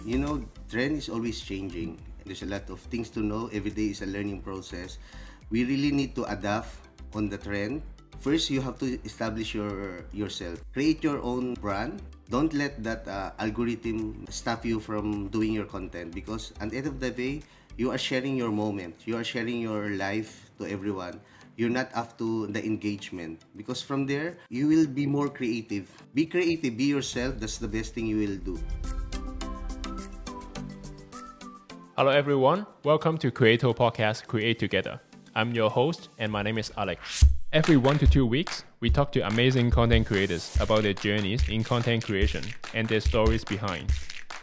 trend is always changing. There's a lot of things to know. Every day is a learning process. We really need to adapt on the trend. First, you have to establish yourself. Create your own brand. Don't let that algorithm stop you from doing your content, because at the end of the day, you are sharing your moment. You are sharing your life to everyone. You're not up to the engagement, because from there, you will be more creative. Be creative, be yourself. That's the best thing you will do. Hello everyone, welcome to Creato Podcast, Create Together. I'm your host and my name is Alex. Every 1 to 2 weeks, we talk to amazing content creators about their journeys in content creation and their stories behind.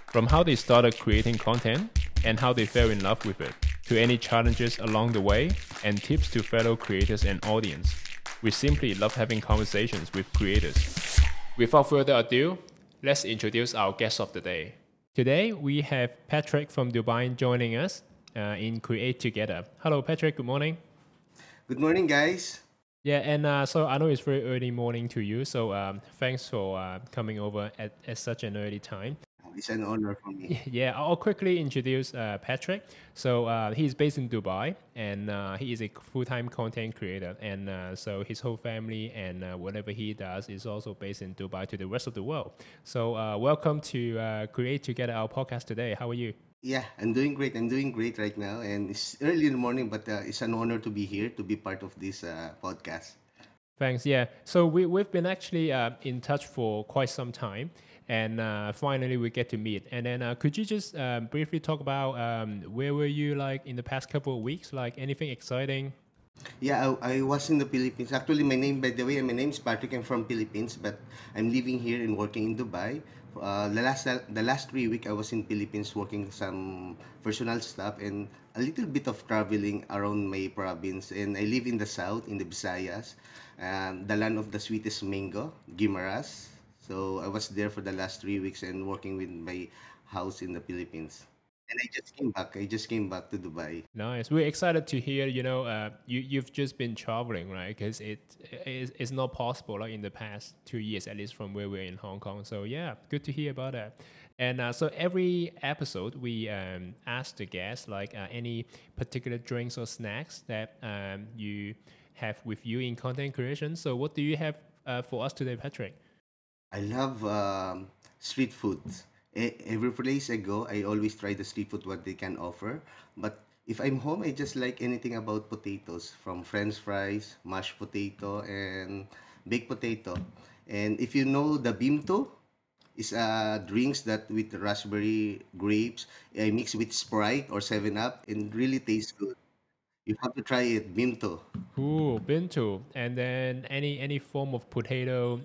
From how they started creating content and how they fell in love with it, to any challenges along the way and tips to fellow creators and audience. We simply love having conversations with creators. Without further ado, let's introduce our guest of the day. Today, we have Patrick from Dubai joining us in Create Together. Hello, Patrick. Good morning. Good morning, guys. Yeah, and so I know it's very early morning to you, so thanks for coming over at such an early time. It's an honor for me. Yeah, I'll quickly introduce Patrick. So he's based in Dubai, and he is a full-time content creator. And so his whole family and whatever he does is also based in Dubai to the rest of the world. So welcome to Create Together, our podcast today. How are you? Yeah, I'm doing great. I'm doing great right now. And it's early in the morning, but it's an honor to be here, to be part of this podcast. Thanks. Yeah. So we've been actually in touch for quite some time. And finally, we get to meet. And then could you just briefly talk about where were you like in the past couple of weeks? Like anything exciting? Yeah, I was in the Philippines. Actually, by the way, my name is Patrick. I'm from Philippines, but I'm living here and working in Dubai. The last 3 weeks, I was in Philippines working some personal stuff and a little bit of traveling around my province. And I live in the south, in the Visayas, the land of the sweetest mango, Guimaras. So I was there for the last 3 weeks and working with my house in the Philippines. And I just came back. I just came back to Dubai. Nice. We're excited to hear. You've just been traveling, right? Because it's not possible like in the past 2 years, at least from where we're in Hong Kong. So yeah, good to hear about that. And so every episode we ask the guests like any particular drinks or snacks that you have with you in content creation. So what do you have for us today, Patrick? I love street food. Every place I go, I always try the street food, what they can offer. But if I'm home, I just like anything about potatoes, from French fries, mashed potato, and baked potato. And if you know the bimto, is drinks that with raspberry grapes, I mix with Sprite or 7 Up, and really tastes good. You have to try it, bimto. Cool, bento, and then any form of potato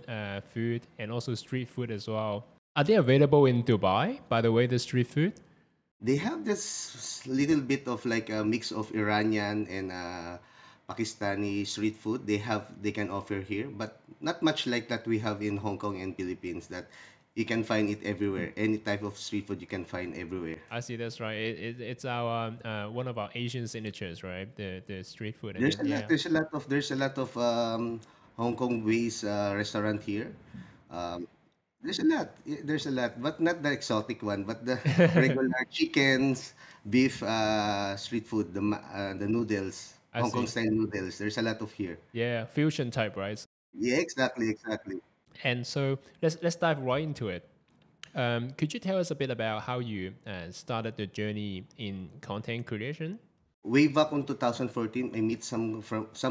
food and also street food as well. Are they available in Dubai? By the way, the street food. They have this little bit of like a mix of Iranian and Pakistani street food. They can offer here, but not much like that we have in Hong Kong and Philippines. That you can find it everywhere. Any type of street food you can find everywhere. I see. That's right. It's our one of our Asian signatures, right? The street food. And There's then, a lot. yeah. There's a lot of Hong Kong-based restaurant here. Um, there's a lot, but not the exotic one, but the regular chickens, beef, street food, the noodles, I Hong Kong see. style noodles. There's a lot of here. Yeah, fusion type, right? Yeah, exactly. And so let's dive right into it. Could you tell us a bit about how you started the journey in content creation? Way back in 2014, I meet some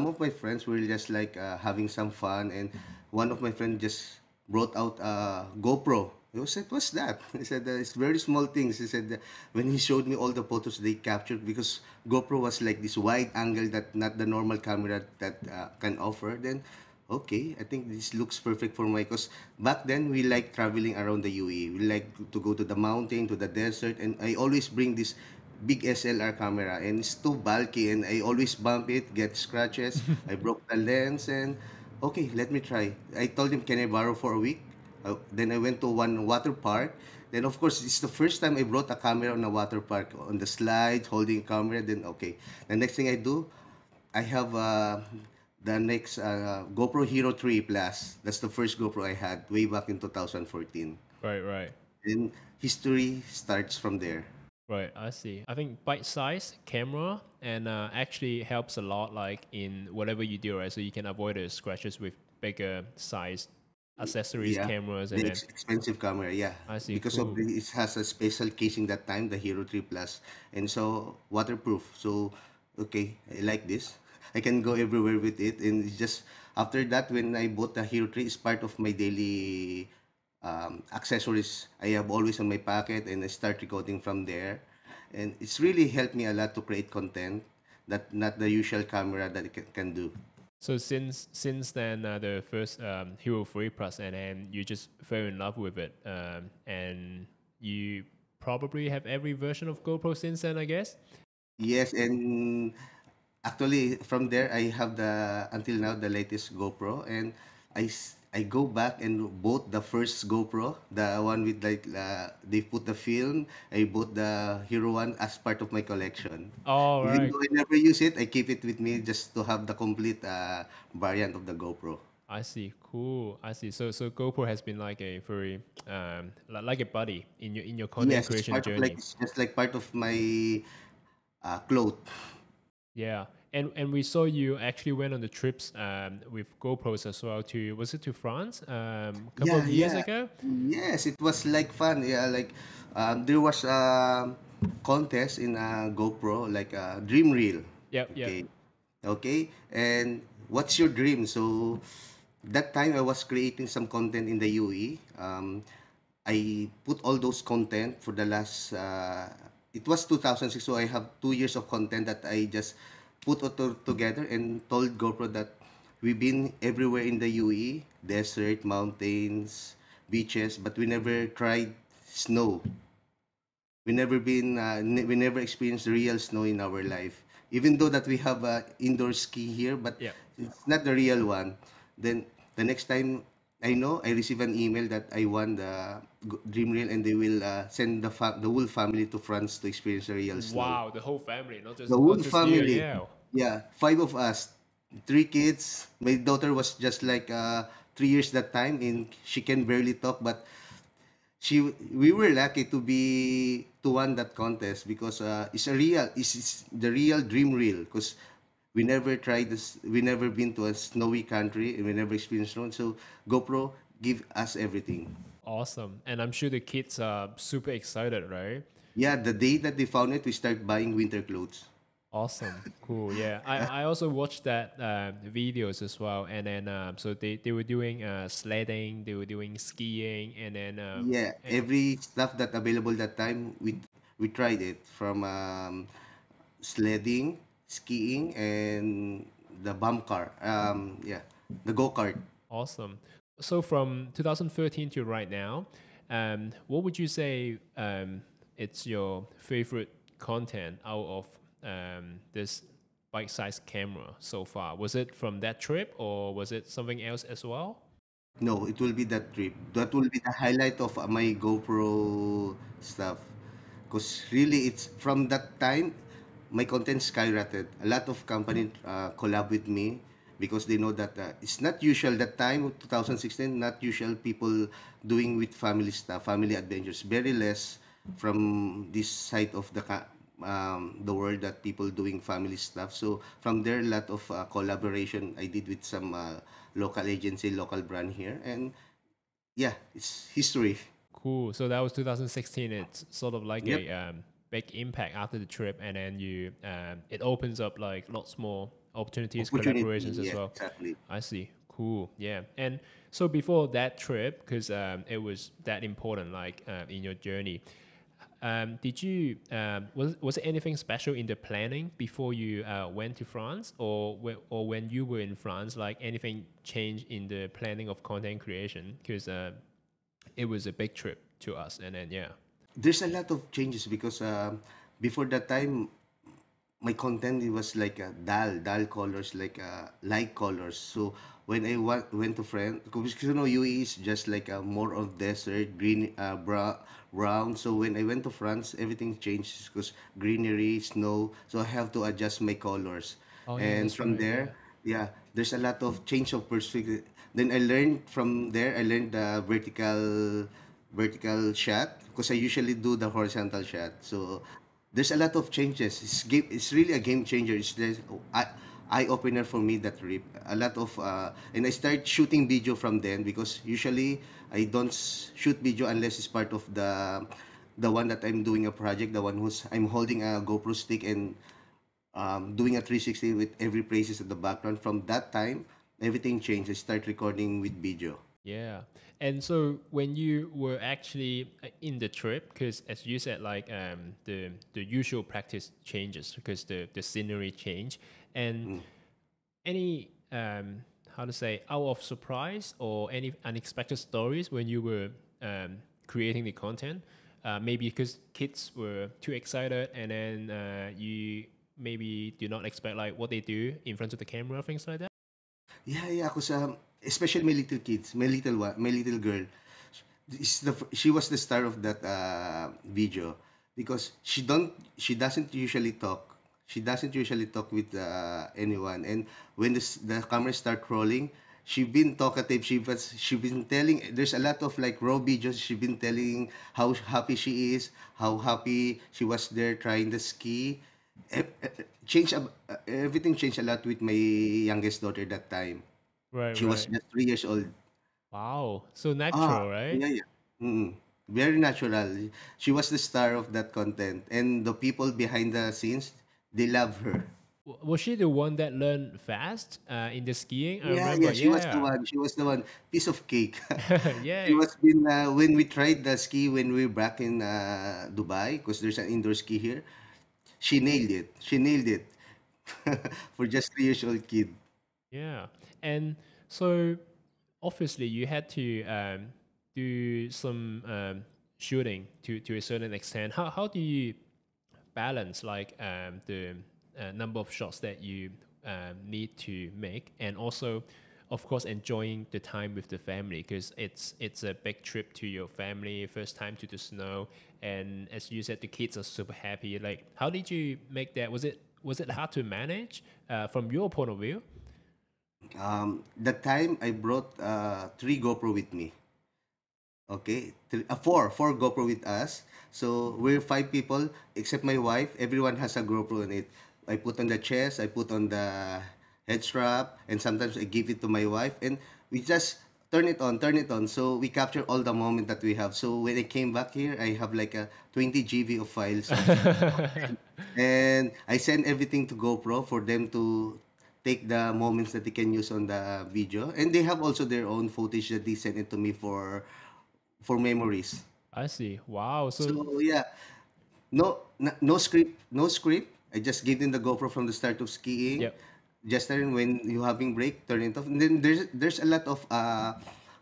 of my friends were just like having some fun, and one of my friends just brought out a GoPro. I said, "What's that?" He said, "It's very small things." He said, when he showed me all the photos they captured, because GoPro was like this wide angle that not the normal camera that can offer. Then, okay, I think this looks perfect for my. Because back then we like traveling around the UAE. We like to go to the mountain, to the desert, and I always bring this big SLR camera, and it's too bulky, and I always bump it, get scratches. I broke the lens, and okay, let me try. I told him, can I borrow for a week? Then I went to one water park. Then of course, it's the first time I brought a camera on a water park, on the slides, holding a camera. Then okay, the next thing I do, I have the next GoPro Hero 3 Plus. That's the first GoPro I had way back in 2014. Right, right. And history starts from there. Right, I see. I think bite-sized camera and actually helps a lot, like in whatever you do, right? So you can avoid the scratches with bigger size accessories, Yeah, cameras, and the then expensive camera, yeah, I see. because of Cool. it has a special casing that time, the Hero 3 Plus, and so waterproof. So, okay, I like this. I can go everywhere with it, and it's just after that, when I bought the Hero 3, it's part of my daily accessories. I have always on my pocket, and I start recording from there, and it's really helped me a lot to create content that not the usual camera that it can do. So since then, the first Hero 3 Plus, and then you just fell in love with it, and you probably have every version of GoPro since then, I guess. Yes, and actually from there I have the until now the latest GoPro, and I go back and bought the first GoPro, the one with like they put the film. I bought the Hero one as part of my collection. All Even right, though I never use it, I keep it with me just to have the complete variant of the GoPro. I see. Cool. I see. So GoPro has been like a very like a buddy in your content Yes, it's creation part of like journey. it's just like part of my cloth. Yeah, and we saw you actually went on the trips with GoPros as well to was it to France a couple Yeah, of years yeah. ago? Yes, it was like fun. Yeah, like there was a contest in GoPro, like a dream reel. Yep, yep. Okay, okay. And what's your dream? So that time I was creating some content in the UE. I put all those content for the last. It was 2006, so I have 2 years of content that I just put it together and told GoPro that we've been everywhere in the UE, desert, mountains, beaches, but we never tried snow. We never experienced real snow in our life. Even though that we have indoor ski here, but Yep. it's not the real one. Then the next time I know, I receive an email that I won the Dream Reel, and they will send the whole family to France to experience the real snow. Wow, the whole family, not The just whole not just you. family. Yeah. Yeah, five of us, three kids. My daughter was just like 3 years that time, and she can barely talk. But we were lucky to won that contest because it's the real dream reel because we never tried this. We never been to a snowy country, and we never experienced snow. So GoPro give us everything. Awesome. And I'm sure the kids are super excited, right? Yeah, the day that they found it, we start buying winter clothes. Awesome. Cool. Yeah. I also watched that videos as well. And then so they were doing sledding, they were doing skiing, and then Yeah, every stuff that available that time, we tried it from sledding, skiing, and the bump car. Yeah, the go kart. awesome. So from 2013 to right now, what would you say it's your favorite content out of this bite-sized camera so far? Was it from that trip or was it something else as well? No, it will be that trip. That will be the highlight of my GoPro stuff. Because really, it's from that time, my content skyrocketed. A lot of company collab with me because they know that it's not usual that time, 2016, not usual people doing with family stuff, family adventures. Very less from this side of the world that people doing family stuff. So from there, a lot of collaboration I did with some local agency, local brand here, and yeah, it's history. Cool. So that was 2016. It's sort of like Yep, a big impact after the trip, and then you it opens up like lots more opportunities, opportunity. collaborations as Yeah, well. exactly. I see. Cool. Yeah. And so before that trip, because it was that important, like in your journey, did you was there anything special in the planning before you went to France, or or when you were in France, like anything changed in the planning of content creation? Because it was a big trip to us, and then yeah. There's a lot of changes because before that time, my content it was like dull colors, like light colors. So when went to France, because UAE is just like more of desert, green, brown. So when I went to France, everything changed because greenery, snow. So I have to adjust my colors, Oh yeah, and that's from right. Yeah. there, yeah, there's a lot of change of perspective. Then I learned from there. I learned the vertical. vertical shot because I usually do the horizontal shot. So there's a lot of changes. It's really a game changer. It's just eye opener for me that trip. A lot of and I start shooting video from then because usually I don't shoot video unless it's part of the one that I'm doing a project, the one who's I'm holding a GoPro stick and doing a 360 with every places at the background. From that time, everything changed. I start recording with video. Yeah. And so when you were actually in the trip, because as you said, like the usual practice changes because the scenery change, and Mm. any how to say out of surprise or any unexpected stories when you were creating the content, maybe because kids were too excited and then you maybe do not expect like what they do in front of the camera, things like that. Yeah, yeah. Cause especially my little kids, my little girl. She was the star of that video because she doesn't usually talk. She doesn't usually talk with anyone. And when the camera start rolling, she been talkative. She been telling. There's a lot of like raw videos. She been telling how happy she is, how happy she was there trying the ski. Everything changed a lot with my youngest daughter that time. Right, She was right. just 3 years old. Wow. So Ah, natural, right? yeah, yeah. Mm. Very natural. She was the star of that content, and the people behind the scenes, they love her. Was she the one that learned fast in the skiing? I Yeah, remember. yeah, she was the Yeah. one. She was the one. Piece of cake. She Yeah. was been when we tried the ski when we were back in Dubai, because there's an indoor ski here. She nailed it. She nailed it for just 3 years old kid. Yeah. And so obviously you had to do some shooting to a certain extent. How do you balance like the number of shots that you need to make, and also of course enjoying the time with the family because it's a big trip to your family, first time to the snow, and as you said the kids are super happy. Like how did you make that? Was it hard to manage from your point of view? That time I brought three GoPro with me. Okay, four GoPro with us. So we're five people except my wife. Everyone has a GoPro on it. I put on the chest, I put on the head strap, and sometimes I give it to my wife, and we just turn it on. So we capture all the moment that we have. So when I came back here, I have like a 20 GB of files of and I send everything to GoPro for them to take the moments that they can use on the video, and they have also their own footage that they send it to me for memories. I see. Wow. So So yeah, no script, no script. I just give them the GoPro from the start of skiing. yep. Just then when you having break, turn it off. And then there's a lot of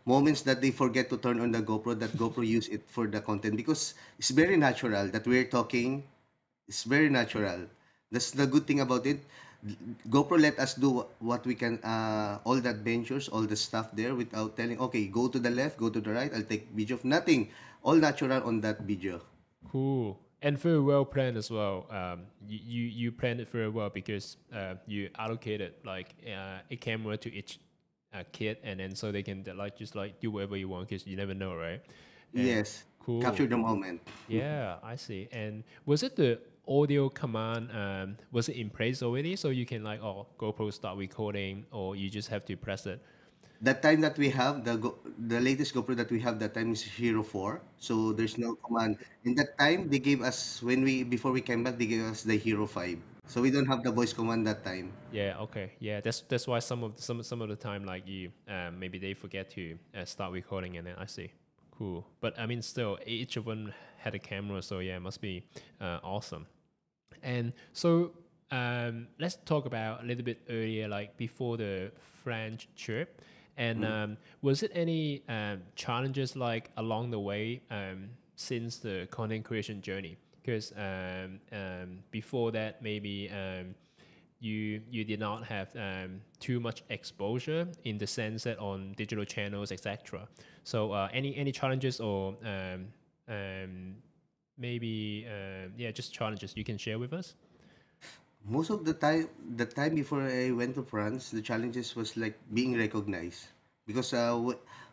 moments that they forget to turn on the GoPro. That GoPro use it for the content because it's very natural that we're talking. It's very natural. That's the good thing about it. GoPro let us do what we can, all the adventures, all the stuff there without telling, okay, go to the left, go to the right, I'll take video of nothing. All natural on that video. Cool. And very well planned as well. You planned it very well because you allocated like a camera to each kid, and then so they can like just like do whatever you want because you never know, right? And Yes. cool. Capture the moment. Yeah, I see. And was it the audio command? Was it in place already, so you can like oh GoPro start recording, or you just have to press it? That time that we have, the latest GoPro that we have that time is Hero 4. So there's no command. In that time, they gave us, before we came back, they gave us the Hero 5. So we don't have the voice command that time. Yeah, okay. Yeah, that's why some of the time like you maybe they forget to start recording, and then I see. Cool. But I mean still each of them had a camera, so yeah, it must be awesome. And so let's talk about a little bit earlier, like before the French trip. And was it any challenges like along the way since the content creation journey? Because before that, maybe you did not have too much exposure in the sense that on digital channels, etc. So any challenges or maybe yeah, just challenges you can share with us? Most of the time before I went to France, the challenges was like being recognized because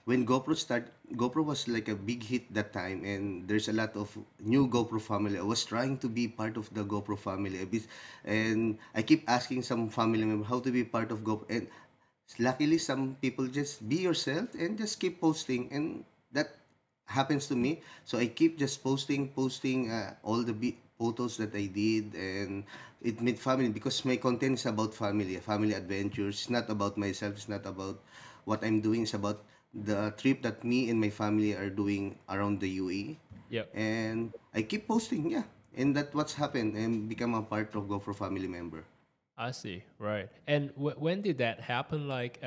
when GoPro was like a big hit that time, and there's a lot of new GoPro family. I was trying to be part of the GoPro family a bit, and I keep asking some family member how to be part of GoPro, and luckily some people just be yourself and just keep posting, and that happens to me. So I keep just posting all the photos that I did, and it made family because my content is about family adventures. It's not about myself. It's not about what I'm doing. It's about the trip that me and my family are doing around the UAE, Yep. and I keep posting. Yeah, and that's what's happened, and become a part of GoPro family member. I see. Right. And when did that happen? Like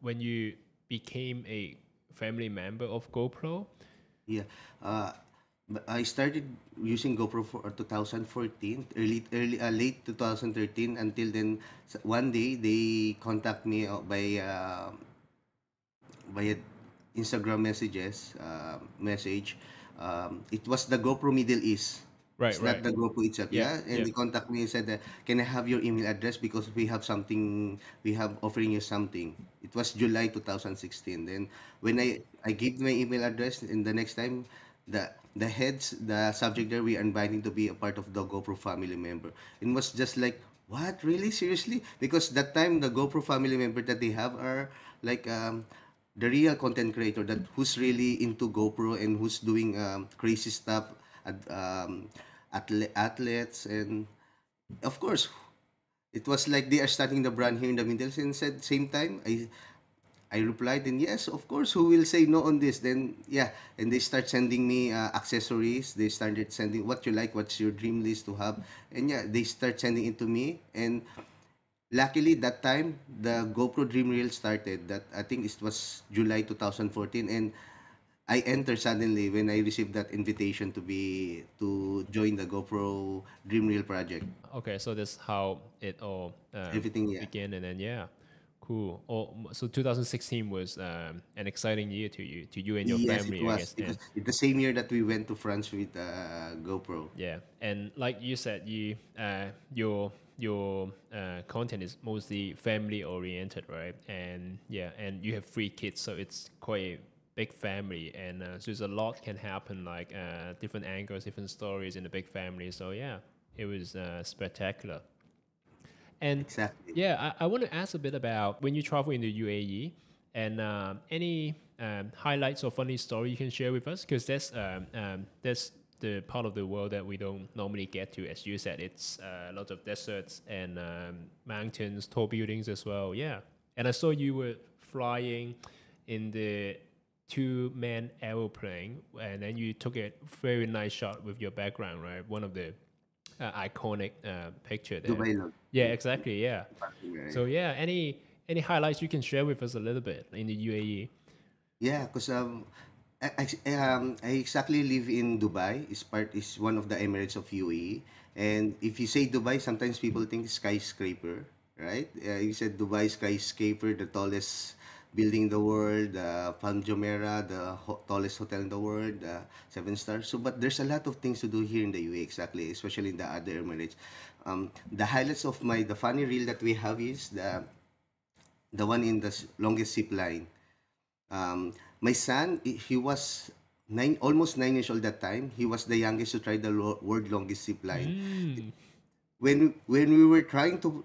when you became a family member of GoPro? Yeah. Uh, I started using GoPro for 2014, late 2013. Until then, one day they contact me via Instagram message. It was the GoPro Middle East. Right. It's not Right. the GoPro itself, Yeah. yeah. And Yeah. they contact me and said, "Can I have your email address because we have something, we have offering you something." It was July 2016. Then when I gave my email address, and the next time, the subject there, we are inviting to be a part of the GoPro family member. It was just like, what, really, seriously? Because that time the GoPro family member that they have are like the real content creator that who's really into GoPro and who's doing crazy stuff at athletes, and of course it was like they are starting the brand here in the Middle East, and said same time I replied, and yes, of course, who will say no on this? Then yeah, and they start sending me accessories. They started sending what you like, what's your dream list to have, and yeah, they start sending it to me. And luckily that time the GoPro Dream Reel started. That I think it was July 2014, and I entered suddenly when I received that invitation to join the GoPro Dream Reel project. Okay. So that's how it all Everything, yeah. began, and then yeah, cool. Oh, so 2016 was an exciting year to you and your Yes, it family, I was. guess. It was And the same year that we went to France with GoPro. yeah, and like you said, your content is mostly family oriented, right? And yeah, and you have three kids, so it's quite a big family, and so there's a lot can happen, like different angles, different stories in a big family. So yeah, it was spectacular. And Exactly. yeah, I want to ask a bit about when you travel in the UAE, and any highlights or funny story you can share with us, because that's the part of the world that we don't normally get to. As you said, it's a lot of deserts and mountains, tall buildings as well. Yeah, and I saw you were flying in the two-man aeroplane, and then you took a very nice shot with your background, right? One of the iconic picture there. Dubai lang. Yeah, exactly. Yeah. Right. So yeah, any highlights you can share with us a little bit in the UAE? Yeah, because I exactly live in Dubai. Is one of the Emirates of UAE. And if you say Dubai, sometimes people think skyscraper, right? You said Dubai skyscraper, the tallest building in the world, Palm Jumeirah, the tallest hotel in the world, seven stars. So, but there's a lot of things to do here in the UAE, exactly, especially in the other Emirates. The highlights of the funny reel that we have is the one in the longest zip line. My son, he was almost 9 years old that time. He was the youngest to try the world longest zip line. Mm. When we were trying to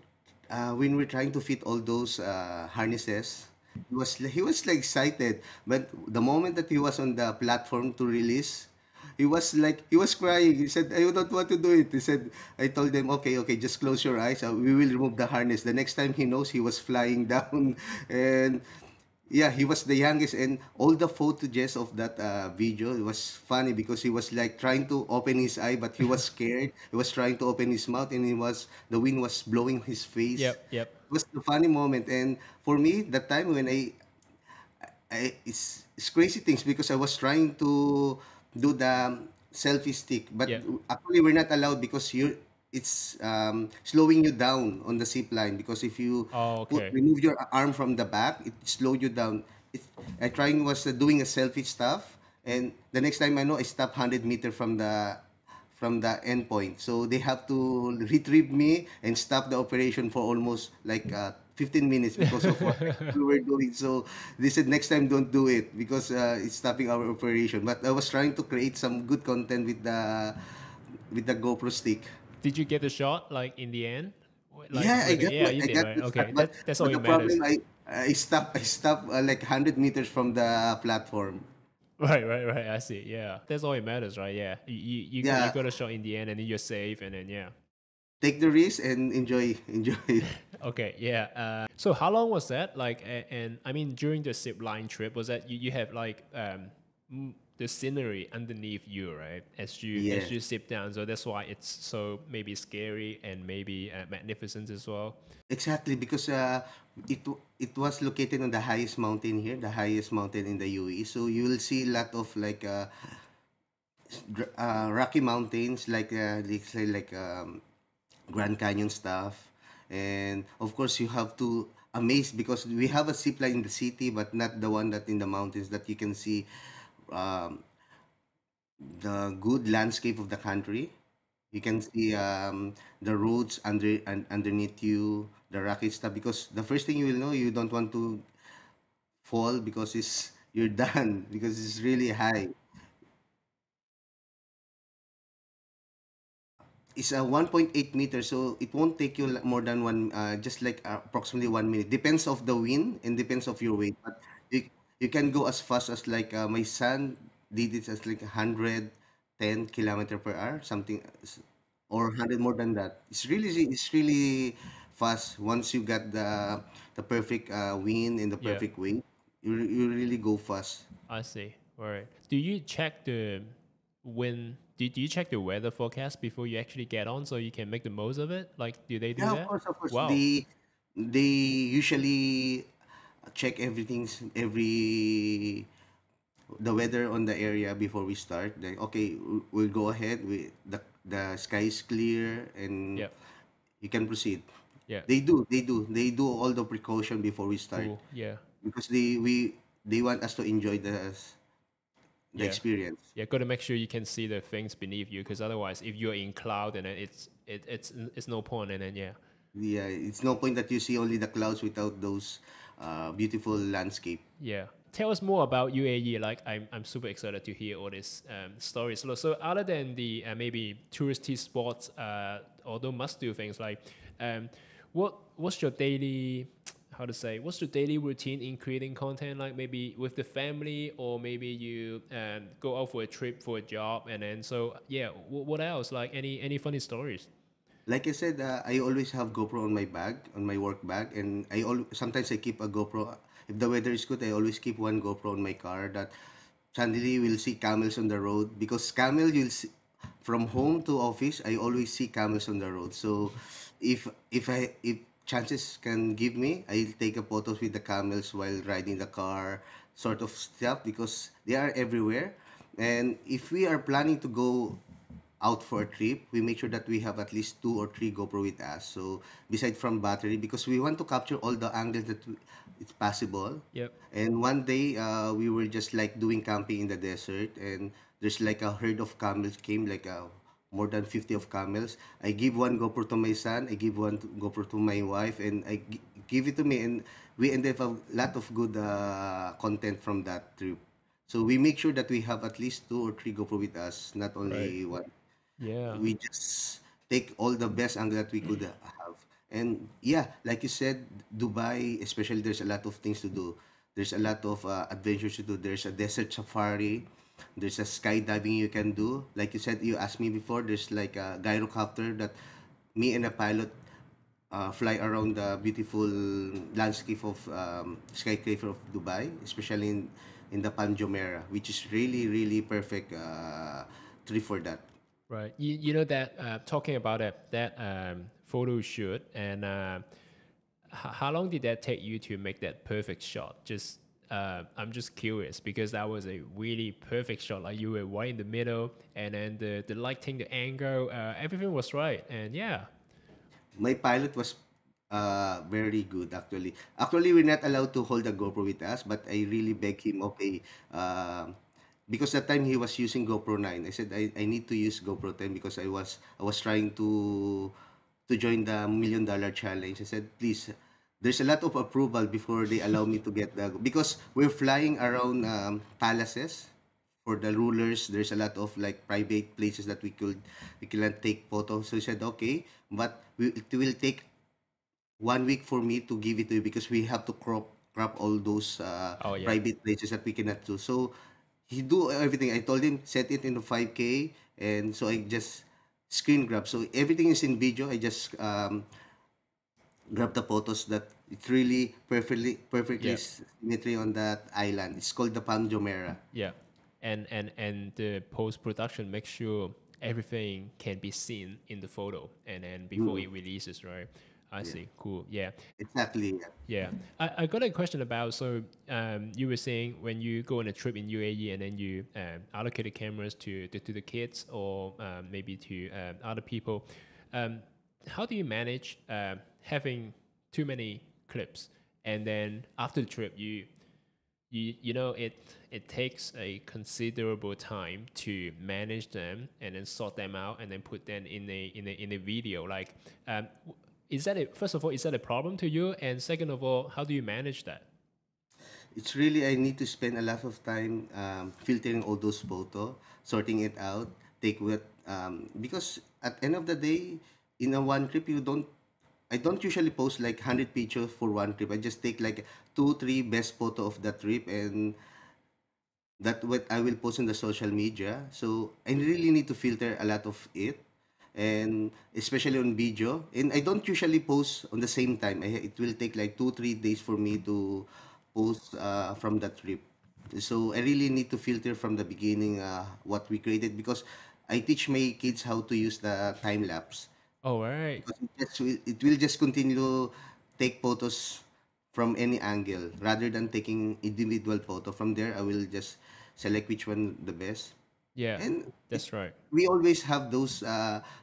fit all those harnesses, he was like excited. But the moment that he was on the platform to release, he was crying. He said, "I don't want to do it." He said, I told them, "Okay, okay, just close your eyes. We will remove the harness." The next time he knows, he was flying down, and yeah, he was the youngest, and all the footages of that video, it was funny because he was like trying to open his eye, but he was scared. He was trying to open his mouth, and the wind was blowing his face. Yep. Yep. It was a funny moment, and for me, that time when it's crazy things because I was trying to do the selfie stick, but Yep. actually we're not allowed because it's slowing you down on the zip line because if you Oh, okay. remove your arm from the back, it slowed you down. I trying was doing a selfie stuff, and the next time I know I stopped 100 meter from the end point. So they have to retrieve me and stop the operation for almost like 15 minutes because of what we were doing. So they said next time don't do it because it's stopping our operation. But I was trying to create some good content with the GoPro stick. Did you get the shot like in the end? Like Yeah, with it? Yeah, you I did, got right? the shot, Okay, that's all but it the matters. problem I stopped like 100 meters from the platform. Right. I see. Yeah, that's all it matters, right? Yeah, you Yeah, got a shot in the end, and then you're safe, and then yeah. take the risk and enjoy. Okay, yeah. So how long was that? Like, and I mean, during the zip line trip, was that you have like the scenery underneath you, right? As Yeah. you zip down, so that's why it's so maybe scary and maybe magnificent as well. Exactly, because it was located on the highest mountain here, the highest mountain in the UAE. So you will see a lot of like rocky mountains, like let's say like Grand Canyon stuff, and of course you have to amaze because we have a zip line in the city, but not the one that in the mountains that you can see um, the good landscape of the country. You can see the roads underneath you, the rocky stuff. Because the first thing you will know, you don't want to fall because it's you're done because it's really high. It's a 1.8 meters, so it won't take you more than just like approximately 1 minute. Depends of the wind and depends of your weight. But you, you can go as fast as like my son did it as like 110 kilometer per hour, something, or 100 more than that. It's really fast once you got the perfect wind and the Yeah, perfect weight. You really go fast. I see. All right. Do you check the when? Do you check the weather forecast before you actually get on so you can make the most of it? Like, do they do Yeah, that? of course. Wow. They usually check every the weather on the area before we start. Like, okay, we'll go ahead. The sky is clear and Yeah. you can proceed. Yeah. They do all the precaution before we start Cool. Yeah. because they want us to enjoy the Yeah. experience. Yeah. Got to make sure you can see the things beneath you, because otherwise, if you're in cloud, and then it's no point. And then yeah. Yeah, it's no point that you see only the clouds without those beautiful landscape. Yeah. Tell us more about UAE. Like, I'm super excited to hear all these stories. So other than the maybe touristy spots, although must do things like, um, what's your daily, how to say, what's your daily routine in creating content? Like maybe with the family, or maybe you go out for a trip for a job, and then so yeah. What else? Like any funny stories? Like I said, I always have GoPro on my bag, on my work bag, and sometimes I keep a GoPro. If the weather is good, I always keep one GoPro in my car. That suddenly we'll see camels on the road because you'll see from home to office. I always see camels on the road. So if chances can give me, I'll take a photos with the camels while riding the car, sort of stuff because they are everywhere. And if we are planning to go out for a trip, we make sure that we have at least two or three GoPro with us. So beside from battery, because we want to capture all the angles that it's possible. Yep. And one day, we were just like doing camping in the desert, and there's like a herd of camels came, like more than 50 of camels. I give one GoPro to my son, I give one GoPro to my wife, and give it to me, and we ended up a lot of good content from that trip. So we make sure that we have at least two or three GoPro with us, not Right. only one. Yeah. We just take all the best angle that we could have. And yeah, like you said, Dubai, especially, there's a lot of things to do. There's a lot of adventures to do. There's a desert safari. There's a skydiving you can do. Like you said, you asked me before, there's like a gyrocopter that me and a pilot fly around the beautiful landscape of skyscraper of Dubai, especially in the Palm Jumeirah, which is really perfect trip for that. Right. You know that talking about that photo shoot, and how long did that take you to make that perfect shot? Just I'm just curious because that was a really perfect shot. Like you were right in the middle, and then the lighting, the angle, everything was right. And yeah. My pilot was very good actually. Actually, we're not allowed to hold the GoPro with us, but I really beg him, okay, because that time he was using GoPro 9. I said I need to use GoPro 10 because I was trying to join the $1 million challenge. I said, please, there's a lot of approval before they allow me to get the, because we're flying around palaces for the rulers. There's a lot of like private places that we cannot take photos. So he said, okay, but it will take 1 week for me to give it to you because we have to crop all those Oh yeah. private places that we cannot do. So he do everything. I told him set it into 5K, and so I just screen grab. So everything is in video. I just grab the photos that it's really perfectly Yeah. symmetry on that island. It's called the Palm Jumeirah. Yeah. And the post production makes sure everything can be seen in the photo and then before Mm, it releases, right? I yeah, see. Cool. Yeah. exactly. Yeah. Yeah. I got a question about, so you were saying when you go on a trip in UAE and then you allocated cameras to the kids or maybe to other people, um, how do you manage having too many clips? And then after the trip, you know it takes a considerable time to manage them and then sort them out and then put them in a video. Like, is that a first of all, is that a problem to you? And second of all, how do you manage that? It's really, I need to spend a lot of time filtering all those photo, sorting it out, take what because at end of the day, in a one trip you don't. I don't usually post like 100 pictures for one trip. I just take like two, three best photo of that trip, and that what I will post in the social media. So I really need to filter a lot of it, and especially on video. And I don't usually post on the same time. It will take like 2, 3 days for me to post from that trip. So I really need to filter from the beginning what we created, because I teach my kids how to use the time lapse, All right. because it will just continue to take photos from any angle rather than taking individual photo. From there, I will just select which one the best. Yeah, And that's right. we always have those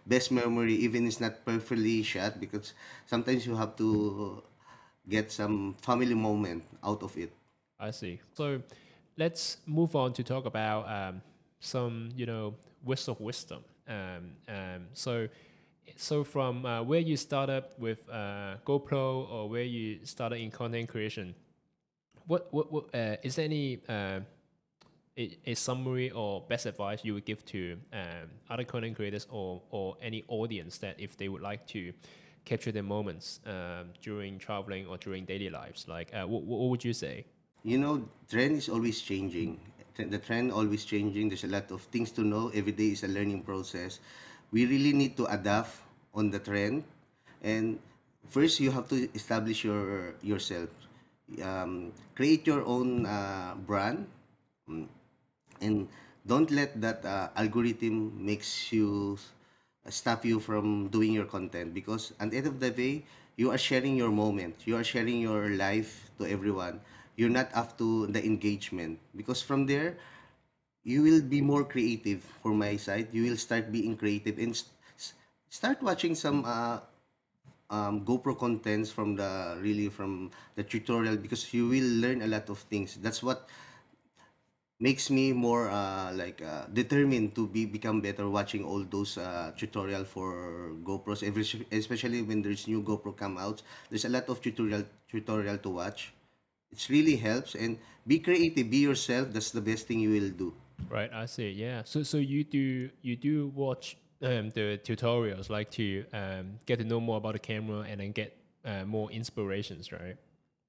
best memory, even it's not perfectly shot, because sometimes you have to get some family moment out of it. I see. So let's move on to talk about some, words of wisdom. So from where you started with GoPro or where you started in content creation, what is there any a summary or best advice you would give to other content creators or any audience that if they would like to capture their moments during traveling or during daily lives, like what would you say? You know, trend is always changing. The trend always changing. There's a lot of things to know. Every day is a learning process. We really need to adapt on the trend. And first, you have to establish yourself. Create your own brand, and don't let that algorithm makes you stop you from doing your content, because at the end of the day you are sharing your moment, you are sharing your life to everyone. You're not up to the engagement, because from there you will be more creative. For my side, you will start being creative and start watching some GoPro contents from the really from the tutorial, because you will learn a lot of things. That's what makes me more determined to become better, watching all those tutorial for GoPros. Especially when there's new GoPro come out, there's a lot of tutorial to watch. It really helps. And be creative, be yourself. That's the best thing you will do. Right, I see. Yeah. So you do watch the tutorials like to get to know more about the camera and then get more inspirations, right?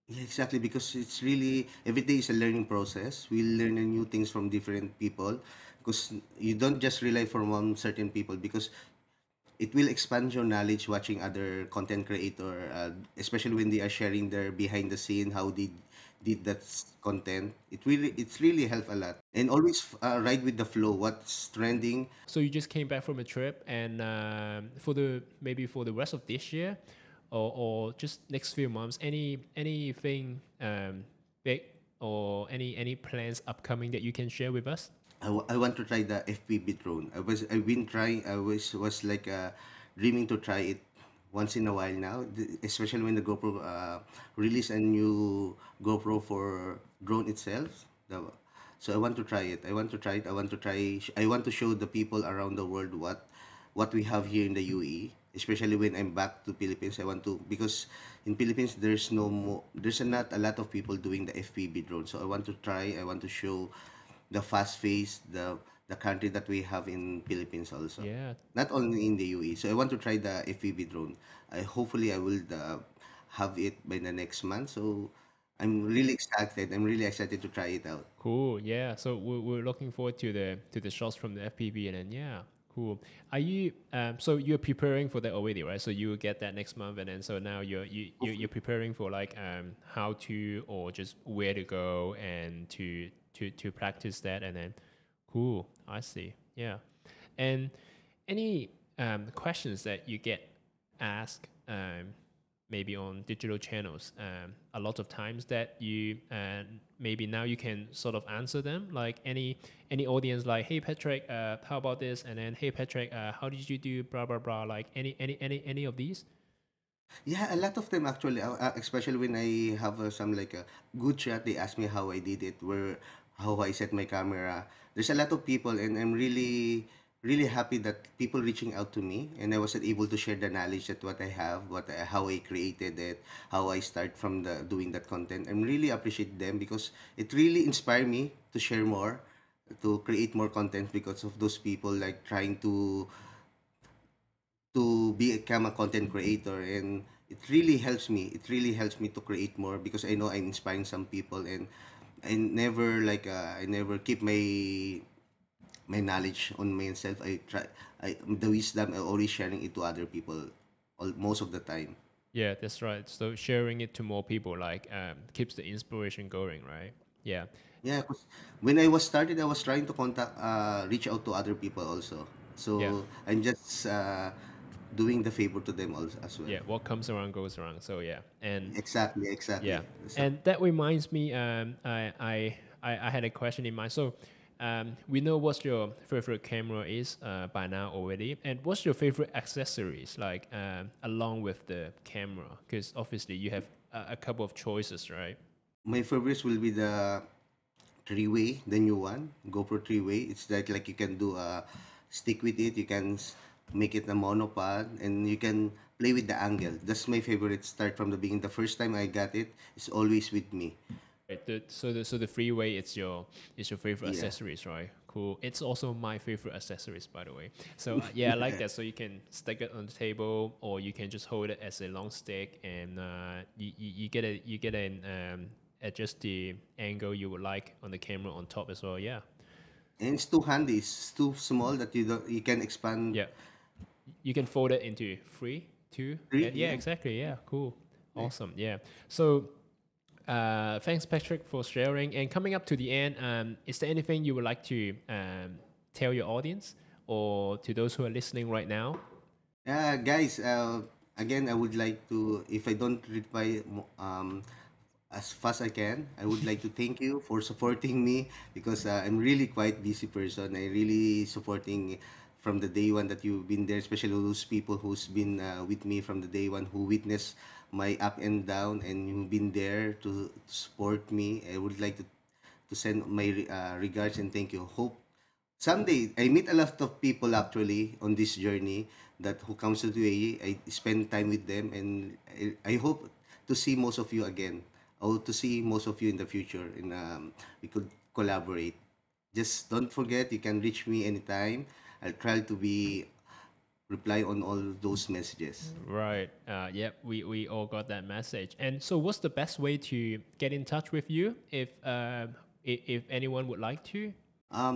Yeah, exactly, because it's really every day is a learning process. We learn new things from different people, because you don't just rely from one certain people, because it will expand your knowledge watching other content creator, especially when they are sharing their behind the scene, how they did that content. It's really help a lot. And always ride with the flow, what's trending. So you just came back from a trip, and for the maybe for the rest of this year, or just next few months, anything big or any plans upcoming that you can share with us? I want to try the FPV drone. I've been trying. I was like dreaming to try it once in a while now, especially when the GoPro release a new GoPro for drone itself. So I want to try it. I want to try it. I want to try. I want to show the people around the world what we have here in the UAE. especially when I'm back to Philippines. I want to, because in Philippines there's no more, there's not a lot of people doing the FPV drone. So I want to try. I want to show the fast pace, the country that we have in Philippines also, Yeah, not only in the UAE. So I want to try the FPV drone. Hopefully I will have it by the next month. So I'm really excited. I'm really excited to try it out. cool. Yeah, so we're looking forward to the shots from the FPV, and then yeah, cool. Are you so you're preparing for that already, right? So you will get that next month, and then so now you're preparing for like how to or just where to go and to practice that, and then cool. I see. Yeah, and any questions that you get asked maybe on digital channels a lot of times that you maybe now you can sort of answer them, like any audience like, hey Patrick, how about this, and then hey Patrick, how did you do blah blah blah, like any of these? Yeah, a lot of them actually, especially when I have some like a good shot, they ask me how I did it, where how I set my camera. There's a lot of people, and I'm really happy that people reaching out to me, and I was able to share the knowledge that what I have, how I created it, how I start from the doing that content. I'm really appreciate them because it really inspired me to share more, to create more content because of those people like trying to become a content creator, and it really helps me to create more because I know I'm inspiring some people, and I never keep my knowledge on myself. The wisdom I always sharing it to other people most of the time. Yeah, that's right. So sharing it to more people like keeps the inspiration going, right? Yeah. Yeah, 'cause when I was started, I was trying to reach out to other people also. Yeah. So I'm just doing the favor to them also as well. Yeah, what comes around goes around, so yeah. And Exactly, exactly. yeah, and that reminds me, I had a question in mind. So, we know what your favorite camera is by now already, and what's your favorite accessories like along with the camera? Because obviously you have a couple of choices, right? My favorites will be the three-way, the new one, GoPro three-way. It's like you can do a stick with it. You can make it a monopod, and you can play with the angle. That's my favorite. Start from the beginning. The first time I got it, it's always with me. Right. So the freeway, it's your favorite Yeah. accessories, right? Cool. It's also my favorite accessories, by the way. So yeah, I like Yeah. that. So you can stick it on the table, or you can just hold it as a long stick, and you get an adjust the angle you would like on the camera on top as well. Yeah, And it's too handy. It's too small that you can expand yeah. You can fold it into three, two, three. and yeah, Yeah. exactly. Yeah, cool, Yeah. awesome. Yeah. So thanks, Patrick, for sharing. And coming up to the end, is there anything you would like to tell your audience or to those who are listening right now? Guys, again, I would like to, if I don't reply as fast I can, I would like to thank you for supporting me because I'm really quite busy person. I really supporting from the day one that you've been there, especially those people who's been with me from the day one who witnessed my up and down, and you've been there to support me. I would like to send my regards and thank you. Hope someday I meet a lot of people actually on this journey that who comes to UAE. I spend time with them, and I hope to see most of you again, or to see most of you in the future, and we could collaborate. Just don't forget, you can reach me anytime. I'll try to be reply on all those messages. Right. Yep. We all got that message. And so, what's the best way to get in touch with you if anyone would like to?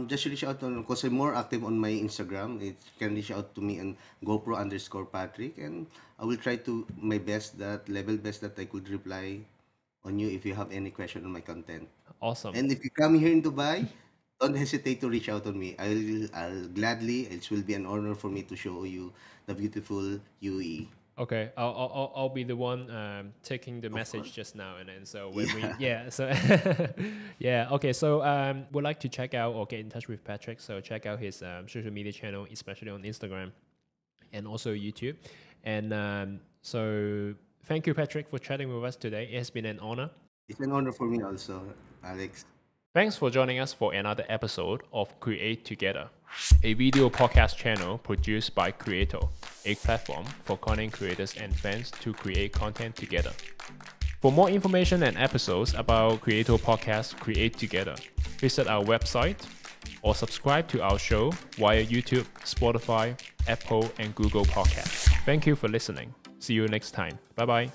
Just reach out on because I'm more active on my Instagram. It can reach out to me on GoPro_Patrick, and I will try to my best, that level best that I could reply on you if you have any question on my content. Awesome. And if you come here in Dubai, don't hesitate to reach out on me. I'll gladly. It will be an honor for me to show you the beautiful UAE. Okay, I'll be the one taking the Of message course. just now, and then so when we Yeah. yeah so yeah, okay, so would like to check out or get in touch with Patrick, so check out his social media channel, especially on Instagram and also YouTube, and so thank you, Patrick, for chatting with us today. It has been an honor. It's an honor for me also, Alex. Thanks for joining us for another episode of Create Together, a video podcast channel produced by Creato, a platform for content creators and fans to create content together. For more information and episodes about Creato Podcast Create Together, visit our website or subscribe to our show via YouTube, Spotify, Apple, and Google Podcasts. Thank you for listening. See you next time. Bye-bye.